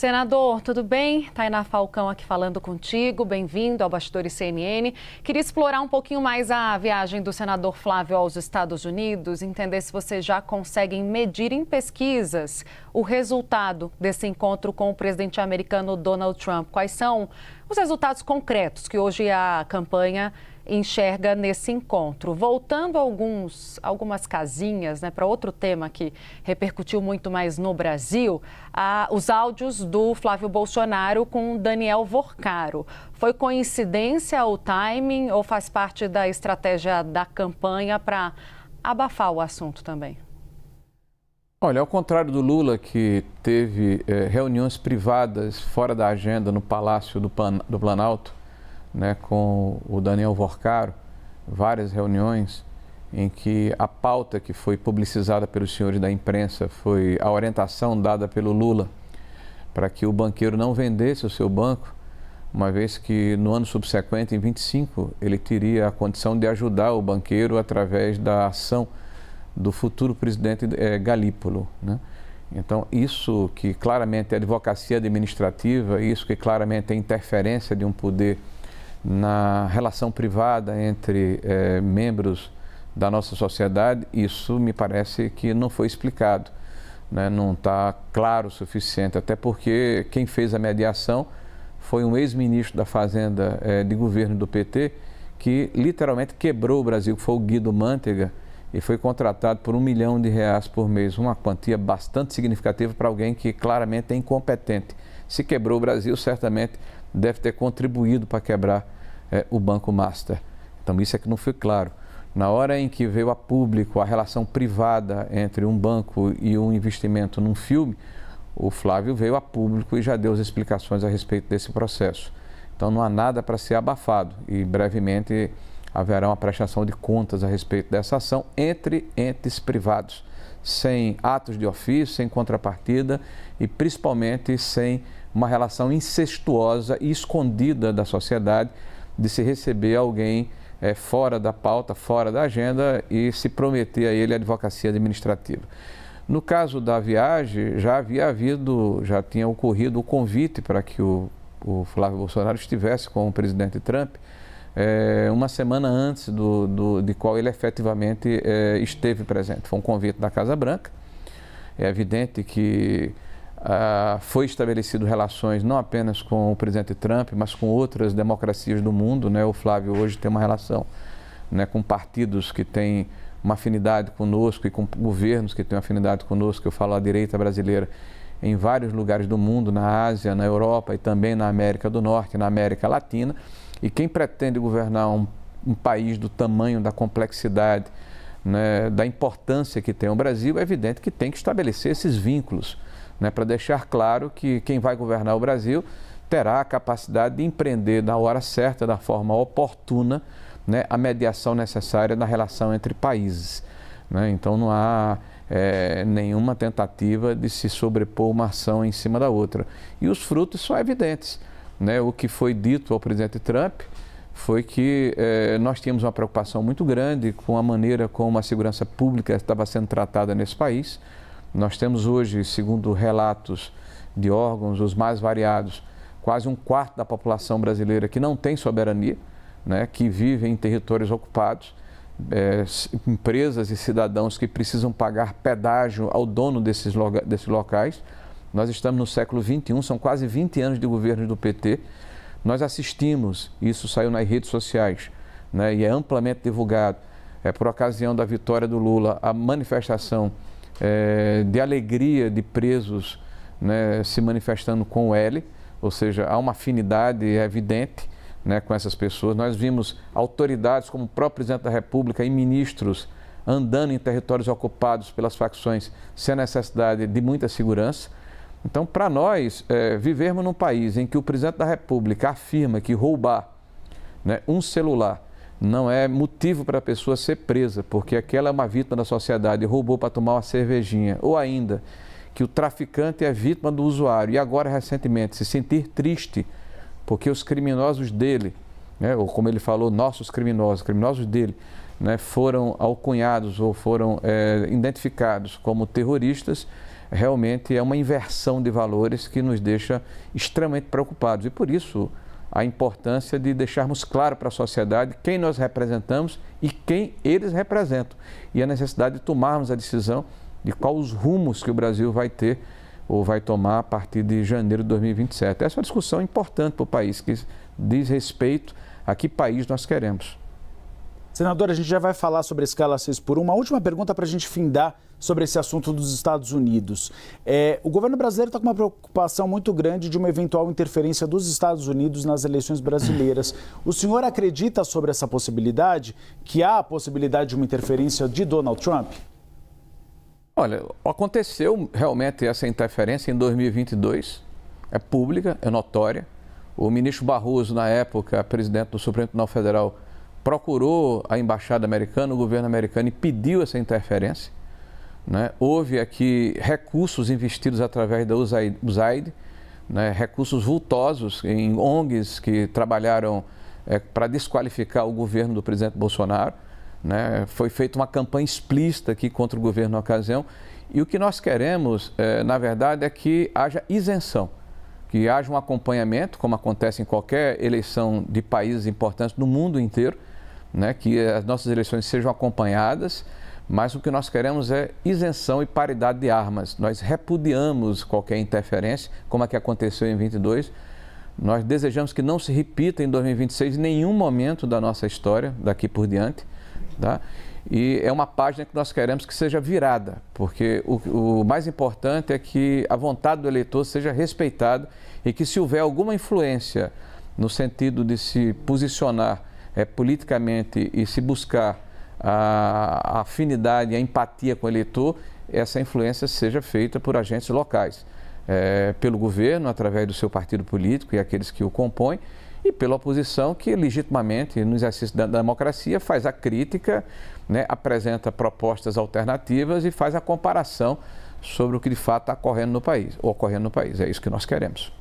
Senador, tudo bem? Tainá Falcão aqui falando contigo. Bem-vindo ao Bastidores CNN. Queria explorar um pouquinho mais a viagem do senador Flávio aos Estados Unidos, entender se vocês já conseguem medir em pesquisas o resultado desse encontro com o presidente americano Donald Trump. Quais são os resultados concretos que hoje a campanha enxerga nesse encontro? Voltando algumas casinhas, para outro tema que repercutiu muito mais no Brasil, os áudios do Flávio Bolsonaro com Daniel Worcaro. Foi coincidência o timing ou faz parte da estratégia da campanha para abafar o assunto também? Olha, ao contrário do Lula, que teve reuniões privadas fora da agenda no Palácio do Planalto, com o Daniel Worcaro, várias reuniões em que a pauta que foi publicizada pelos senhores da imprensa foi a orientação dada pelo Lula para que o banqueiro não vendesse o seu banco, uma vez que no ano subsequente, em 25, ele teria a condição de ajudar o banqueiro através da ação do futuro presidente Galípolo, Então, isso que claramente é advocacia administrativa, isso que claramente é interferência de um poder na relação privada entre membros da nossa sociedade, isso me parece que não foi explicado, não está claro o suficiente, até porque quem fez a mediação foi um ex-ministro da Fazenda de governo do PT, que literalmente quebrou o Brasil, que foi o Guido Mantega, e foi contratado por R$1 milhão por mês, uma quantia bastante significativa para alguém que claramente é incompetente. Se quebrou o Brasil, certamente deve ter contribuído para quebrar o Banco Master. Então isso é que não foi claro. Na hora em que veio a público a relação privada entre um banco e um investimento num filme, o Flávio veio a público e já deu as explicações a respeito desse processo. Então não há nada para ser abafado e brevemente haverá uma prestação de contas a respeito dessa ação entre entes privados, sem atos de ofício, sem contrapartida e principalmente sem uma relação incestuosa e escondida da sociedade de se receber alguém fora da pauta, fora da agenda e se prometer a ele a advocacia administrativa. No caso da viagem, já tinha ocorrido o convite para que o Flávio Bolsonaro estivesse com o presidente Trump uma semana antes de qual ele efetivamente esteve presente. Foi um convite da Casa Branca. É evidente que foi estabelecido relações não apenas com o presidente Trump, mas com outras democracias do mundo. O Flávio hoje tem uma relação com partidos que têm uma afinidade conosco e com governos que têm uma afinidade conosco. Eu falo a direita brasileira em vários lugares do mundo, na Ásia, na Europa e também na América do Norte, na América Latina. E quem pretende governar um país do tamanho, da complexidade, da importância que tem o Brasil, é evidente que tem que estabelecer esses vínculos, para deixar claro que quem vai governar o Brasil terá a capacidade de empreender na hora certa, da forma oportuna, a mediação necessária na relação entre países. Então não há nenhuma tentativa de se sobrepor uma ação em cima da outra. E os frutos são evidentes. O que foi dito ao presidente Trump foi que nós tínhamos uma preocupação muito grande com a maneira como a segurança pública estava sendo tratada nesse país. Nós temos hoje, segundo relatos de órgãos os mais variados, quase um quarto da população brasileira que não tem soberania, que vive em territórios ocupados, empresas e cidadãos que precisam pagar pedágio ao dono desses locais. Nós estamos no século XXI, são quase 20 anos de governo do PT. Nós assistimos, isso saiu nas redes sociais, e é amplamente divulgado, por ocasião da vitória do Lula, a manifestação de alegria de presos se manifestando com o L, ou seja, há uma afinidade evidente com essas pessoas. Nós vimos autoridades como o próprio presidente da República e ministros andando em territórios ocupados pelas facções sem a necessidade de muita segurança. Então, para nós, vivermos num país em que o presidente da República afirma que roubar um celular não é motivo para a pessoa ser presa, porque aquela é uma vítima da sociedade e roubou para tomar uma cervejinha, ou ainda que o traficante é vítima do usuário e agora, recentemente, se sentir triste porque os criminosos dele, ou como ele falou, nossos criminosos dele, foram alcunhados ou foram identificados como terroristas, realmente é uma inversão de valores que nos deixa extremamente preocupados. E por isso a importância de deixarmos claro para a sociedade quem nós representamos e quem eles representam. E a necessidade de tomarmos a decisão de quais os rumos que o Brasil vai ter ou vai tomar a partir de janeiro de 2027. Essa é uma discussão importante para o país, que diz respeito a que país nós queremos. Senador, a gente já vai falar sobre a escala 6x1. Uma última pergunta para a gente findar sobre esse assunto dos Estados Unidos. O governo brasileiro está com uma preocupação muito grande de uma eventual interferência dos Estados Unidos nas eleições brasileiras. O senhor acredita sobre essa possibilidade, que há a possibilidade de uma interferência de Donald Trump? Olha, aconteceu realmente essa interferência em 2022, é pública, é notória. O ministro Barroso, na época, presidente do Supremo Tribunal Federal, procurou a embaixada americana, o governo americano, e pediu essa interferência. Né? Houve aqui recursos investidos através da USAID, né? Recursos vultosos em ONGs que trabalharam para desqualificar o governo do presidente Bolsonaro. Né? Foi feita uma campanha explícita aqui contra o governo na ocasião. E o que nós queremos, na verdade, é que haja isenção, que haja um acompanhamento, como acontece em qualquer eleição de países importantes no mundo inteiro, né? Que as nossas eleições sejam acompanhadas, mas o que nós queremos é isenção e paridade de armas. Nós repudiamos qualquer interferência, como a que aconteceu em 22. Nós desejamos que não se repita em 2026 em nenhum momento da nossa história, daqui por diante. Tá? E é uma página que nós queremos que seja virada, porque o mais importante é que a vontade do eleitor seja respeitada e que, se houver alguma influência no sentido de se posicionar politicamente e se buscar a afinidade e a empatia com o eleitor, essa influência seja feita por agentes locais, pelo governo, através do seu partido político e aqueles que o compõem, e pela oposição, que legitimamente, no exercício da democracia, faz a crítica, né, apresenta propostas alternativas e faz a comparação sobre o que de fato está ocorrendo no país. É isso que nós queremos.